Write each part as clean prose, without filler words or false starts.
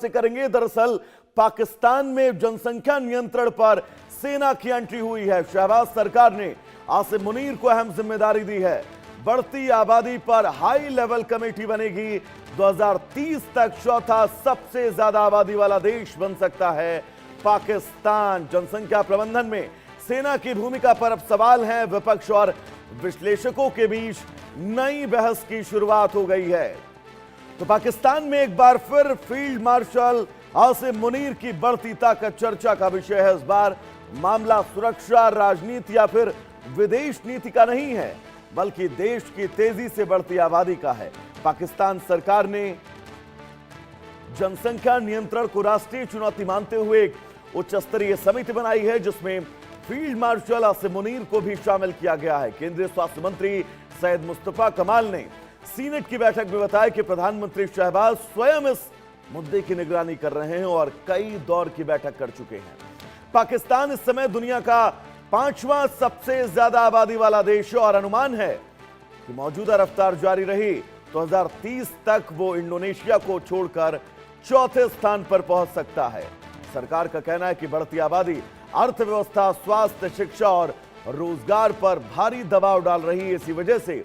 से करेंगे। दरअसल पाकिस्तान में जनसंख्या नियंत्रण पर सेना की एंट्री हुई है। शहबाज सरकार ने आसिम मुनीर को अहम जिम्मेदारी दी है। बढ़ती आबादी पर हाई लेवल कमेटी बनेगी। 2030 तक चौथा सबसे ज्यादा आबादी वाला देश बन सकता है पाकिस्तान। जनसंख्या प्रबंधन में सेना की भूमिका पर अब सवाल हैं। विपक्ष और विश्लेषकों के बीच नई बहस की शुरुआत हो गई है। तो पाकिस्तान में एक बार फिर फील्ड मार्शल आसिम मुनीर की बढ़ती ताकत चर्चा का विषय है। इस बार मामला सुरक्षा, राजनीति या फिर विदेश नीति का नहीं है, बल्कि देश की तेजी से बढ़ती आबादी का है। पाकिस्तान सरकार ने जनसंख्या नियंत्रण को राष्ट्रीय चुनौती मानते हुए एक उच्च स्तरीय समिति बनाई है, जिसमें फील्ड मार्शल आसिम मुनीर को भी शामिल किया गया है। केंद्रीय स्वास्थ्य मंत्री सैयद मुस्तफा कमाल ने सीनेट की बैठक में बताया कि प्रधानमंत्री शहबाज स्वयं इस मुद्दे की निगरानी कर रहे हैं और कई दौर की बैठक कर चुके हैं। पाकिस्तान इस समय दुनिया का 5वां सबसे ज्यादा आबादी वाला देश है और अनुमान है कि मौजूदा रफ्तार जारी रही तो 2030 तक वो इंडोनेशिया को छोड़कर चौथे स्थान पर पहुंच सकता है। सरकार का कहना है कि बढ़ती आबादी अर्थव्यवस्था, स्वास्थ्य, शिक्षा और रोजगार पर भारी दबाव डाल रही है। इसी वजह से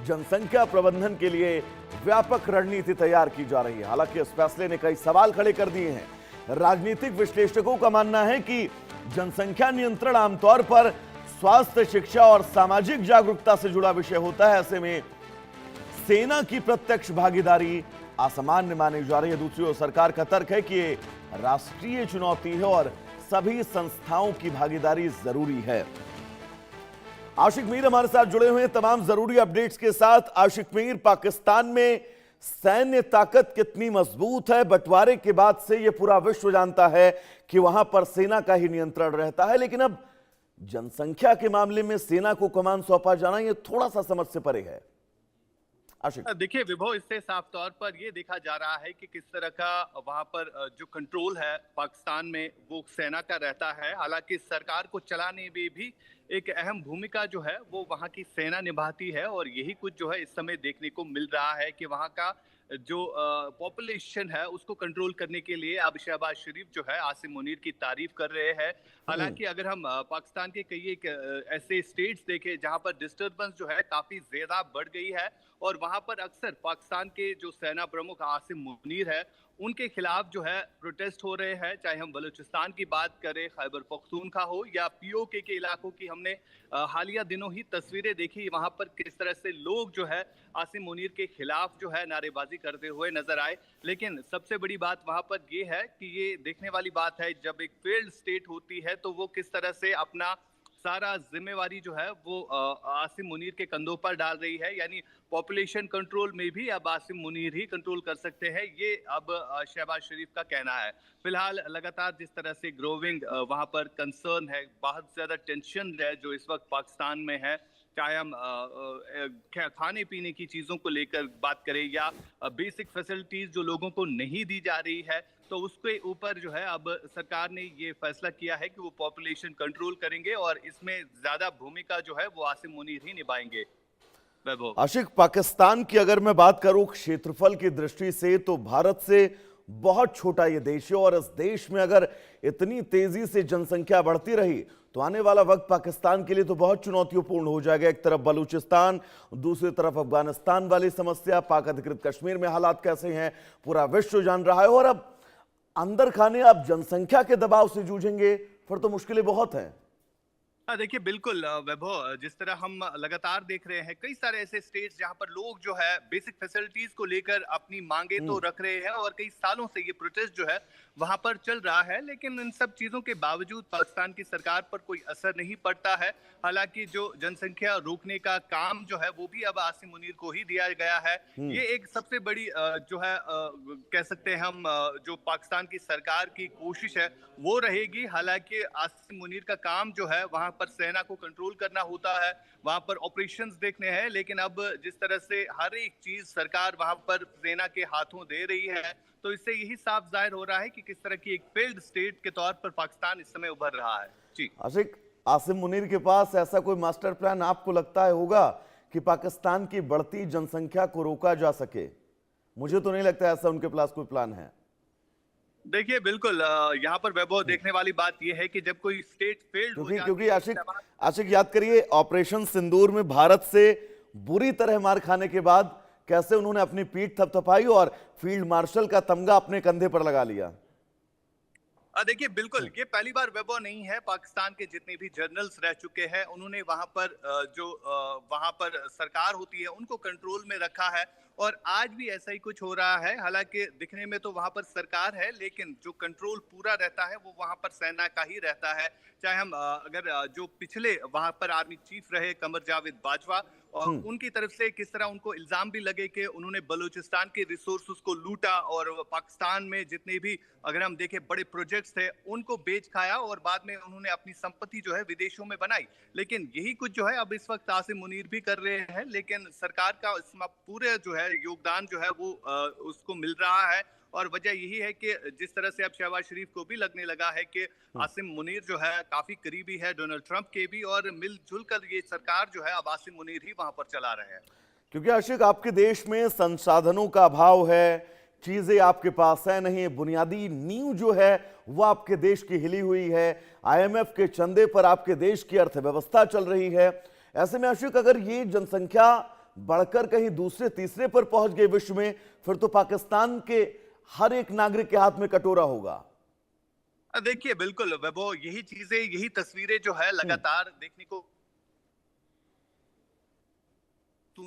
जनसंख्या प्रबंधन के लिए व्यापक रणनीति तैयार की जा रही है। हालांकि इस फैसले ने कई सवाल खड़े कर दिए हैं। राजनीतिक विश्लेषकों का मानना है कि जनसंख्या नियंत्रण आमतौर पर स्वास्थ्य, शिक्षा और सामाजिक जागरूकता से जुड़ा विषय होता है। ऐसे में सेना की प्रत्यक्ष भागीदारी असामान्य मानी जा रही है। दूसरी ओर सरकार का तर्क है कि ये राष्ट्रीय चुनौती है और सभी संस्थाओं की भागीदारी जरूरी है। आशिक मीर हमारे साथ जुड़े हुए हैं तमाम जरूरी अपडेट्स के साथ। आशिक मीर, पाकिस्तान में सैन्य ताकत कितनी मजबूत है? बंटवारे के बाद से यह पूरा विश्व जानता है कि वहां पर सेना का ही नियंत्रण रहता है, लेकिन अब जनसंख्या के मामले में सेना को कमान सौंपा जाना यह थोड़ा सा समझ से परे है। देखिए विभो, इससे साफ तौर पर यह देखा जा रहा है कि किस तरह का वहां पर जो कंट्रोल है पाकिस्तान में वो सेना का रहता है। हालांकि सरकार को चलाने में भी एक अहम भूमिका जो है वो वहां की सेना निभाती है और यही कुछ जो है इस समय देखने को मिल रहा है कि वहां का जो पॉपुलेशन है उसको कंट्रोल करने के लिए अब शहबाज शरीफ जो है आसिम मुनीर की तारीफ कर रहे हैं। हालांकि अगर हम पाकिस्तान के कई एक ऐसे स्टेट्स देखें जहां पर डिस्टर्बेंस जो है काफी ज्यादा बढ़ गई है और वहां पर अक्सर पाकिस्तान के जो सेना प्रमुख आसिम मुनीर है उनके खिलाफ जो है प्रोटेस्ट हो रहे हैं। चाहे हम बलूचिस्तान की बात करें, खैबर पख्तूनख्वा हो या पीओके के इलाकों की, हमने हालिया दिनों ही तस्वीरें देखी वहां पर किस तरह से लोग जो है आसिम मुनीर के खिलाफ जो है नारेबाजी करते हुए नजर आए। लेकिन सबसे बड़ी बात वहां पर ये है कि ये देखने वाली बात है जब एक फेल्ड स्टेट होती है तो वो किस तरह से अपना सारा जिम्मेवारी जो है वो आसिम मुनीर के कंधों पर डाल रही है। यानी पॉपुलेशन कंट्रोल में भी अब आसिम मुनीर ही कंट्रोल कर सकते हैं, ये अब शहबाज शरीफ का कहना है। फिलहाल लगातार जिस तरह से ग्रोविंग वहां पर कंसर्न है, बहुत ज्यादा टेंशन है जो इस वक्त पाकिस्तान में है, चाहे हम खाने पीने की चीजों को लेकर बात करें या बेसिक फैसिलिटीज जो लोगों को नहीं दी जा रही है, तो उसके ऊपर जो है अब सरकार ने ये फैसला किया है कि वो पॉपुलेशन कंट्रोल करेंगे और इसमें ज्यादा भूमिका जो है वो आसिम मुनीर ही निभाएंगे। आशिक, पाकिस्तान की अगर मैं बात करूं क्षेत्रफल की दृष्टि से तो भारत से बहुत छोटा ये देश है और इस देश में अगर इतनी तेजी से जनसंख्या बढ़ती रही तो आने वाला वक्त पाकिस्तान के लिए तो बहुत चुनौतीपूर्ण हो जाएगा। एक तरफ बलूचिस्तान, दूसरी तरफ अफगानिस्तान वाली समस्या, पाक अधिकृत कश्मीर में हालात कैसे हैं पूरा विश्व जान रहा है और अब अंदर खाने आप जनसंख्या के दबाव से जूझेंगे फिर तो मुश्किलें बहुत हैं। देखिए बिल्कुल वैभव, जिस तरह हम लगातार देख रहे हैं कई सारे ऐसे स्टेट्स जहां पर लोग जो है बेसिक फैसिलिटीज को लेकर अपनी मांगे तो रख रहे हैं और कई सालों से ये प्रोटेस्ट जो है वहां पर चल रहा है, लेकिन इन सब चीजों के बावजूद पाकिस्तान की सरकार पर कोई असर नहीं पड़ता है। हालांकि जो जनसंख्या रोकने का काम जो है वो भी अब आसिम मुनीर को ही दिया गया है। ये एक सबसे बड़ी जो है कह सकते हैं हम जो पाकिस्तान की सरकार की कोशिश है वो रहेगी। हालांकि आसिम मुनीर का काम जो है वहां पर सेना को कंट्रोल करना होता है, वहां पर ऑपरेशंस देखने हैं, लेकिन अब जिस तरह से हर एक चीज सरकार वहां पर सेना के हाथों दे रही है तो इससे यही साफ जाहिर हो रहा है कि किस तरह की एक फेल्ड स्टेट के तौर पर पाकिस्तान इस समय उभर रहा है। जी आशिक, आसिम मुनीर के पास ऐसा कोई मास्टर प्लान आपको लगता है होगा कि पाकिस्तान की बढ़ती जनसंख्या को रोका जा सके? मुझे तो नहीं लगता ऐसा उनके पास कोई प्लान है। देखिए बिल्कुल यहाँ पर वैभव देखने वाली बात यह है कि जब कोई स्टेट फेल्ड हो क्योंकि जाती क्योंकि है आशिक याद करिए, ऑपरेशन सिंदूर में भारत से बुरी तरह मार खाने के बाद कैसे उन्होंने अपनी पीठ थपथपाई और फील्ड मार्शल का तमगा अपने कंधे पर लगा लिया। देखिए बिल्कुल ये पहली बार वैभव नहीं है। पाकिस्तान के जितने भी जनरल्स रह चुके हैं उन्होंने वहां पर वहां पर सरकार होती है उनको कंट्रोल में रखा है और आज भी ऐसा ही कुछ हो रहा है। हालांकि दिखने में तो वहां पर सरकार है लेकिन जो कंट्रोल पूरा रहता है वो वहां पर सेना का ही रहता है। चाहे हम अगर जो पिछले वहां पर आर्मी चीफ रहे कमर जावेद बाजवा और उनकी तरफ से किस तरह उनको इल्जाम भी लगे कि उन्होंने बलूचिस्तान के रिसोर्सेज को लूटा और पाकिस्तान में जितने भी अगर हम देखें बड़े प्रोजेक्ट्स थे उनको बेच खाया और बाद में उन्होंने अपनी संपत्ति जो है विदेशों में बनाई। लेकिन यही कुछ जो है अब इस वक्त आसिम मुनीर भी कर रहे हैं लेकिन सरकार का इसमें पूरे जो है योगदान जो है वो उसको मिल रहा है। और वजह यही है कि जिस तरह से अब शहबाज शरीफ को भी लगने लगा है कि आसिम मुनीर जो है काफी करीबी है डोनाल्ड ट्रंप के भी और मिलजुल कर ये सरकार जो है अब आसिम मुनीर ही वहां पर चला रहे हैं। क्योंकि आशिक, आपके देश में संसाधनों का अभाव है, चीजें आपके पास है नहीं, बुनियादी नींव जो है वो आपके देश की हिली हुई है, आईएमएफ के चंदे पर आपके देश की अर्थव्यवस्था चल रही है। ऐसे में आशिक, अगर ये जनसंख्या बढ़कर कहीं दूसरे तीसरे पर पहुंच गई विश्व में, फिर तो पाकिस्तान के हर एक नागरिक के हाथ में कटोरा होगा। देखिए बिल्कुल वैभव यही चीजें यही तस्वीरें जो है लगातार देखने को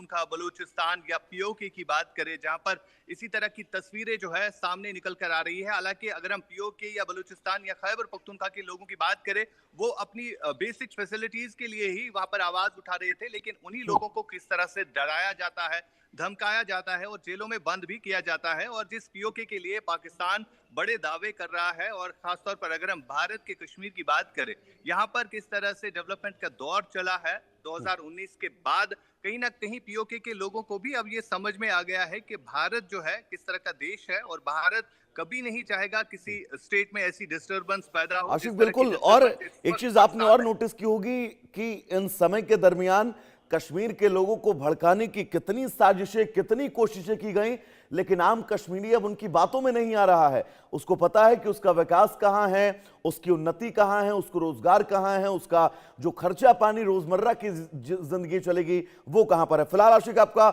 का बलूचिस्तान या पीओके की बात करें जहां पर इसी तरह की तस्वीरें जो है सामने निकल कर आ रही है। हालांकि अगर हम पीओके या बलूचिस्तान या खैबर पख्तूनख्वा के लोगों की बात करें वो अपनी बेसिक फैसिलिटीज के लिए ही वहां पर आवाज उठा रहे थे लेकिन उन्हीं लोगों को किस तरह से डराया जाता है, धमकाया जाता है और जेलों में बंद भी किया जाता है। और जिस पीओके के लिए पाकिस्तान बड़े दावे कर रहा है और खासतौर पर अगर हम भारत के कश्मीर की बात करें यहाँ पर किस तरह से डेवलपमेंट का दौर चला है 2019 के बाद, कहीं ना कहीं पीओके के लोगों को भी अब ये समझ में आ गया है कि भारत जो है किस तरह का देश है और भारत कभी नहीं चाहेगा किसी स्टेट में ऐसी डिस्टर्बेंस पैदा हो। आशिक बिल्कुल, और एक चीज आपने और नोटिस की होगी कि इन समय के दरमियान कश्मीर के लोगों को भड़काने की कितनी साजिशें, कितनी कोशिशें की गई, लेकिन आम कश्मीरी अब उनकी बातों में नहीं आ रहा है। उसको पता है कि उसका विकास कहां है, उसकी उन्नति कहां है, उसको रोजगार कहां है, उसका जो खर्चा पानी रोजमर्रा की जिंदगी चलेगी वो कहां पर है। फिलहाल आशिक आपका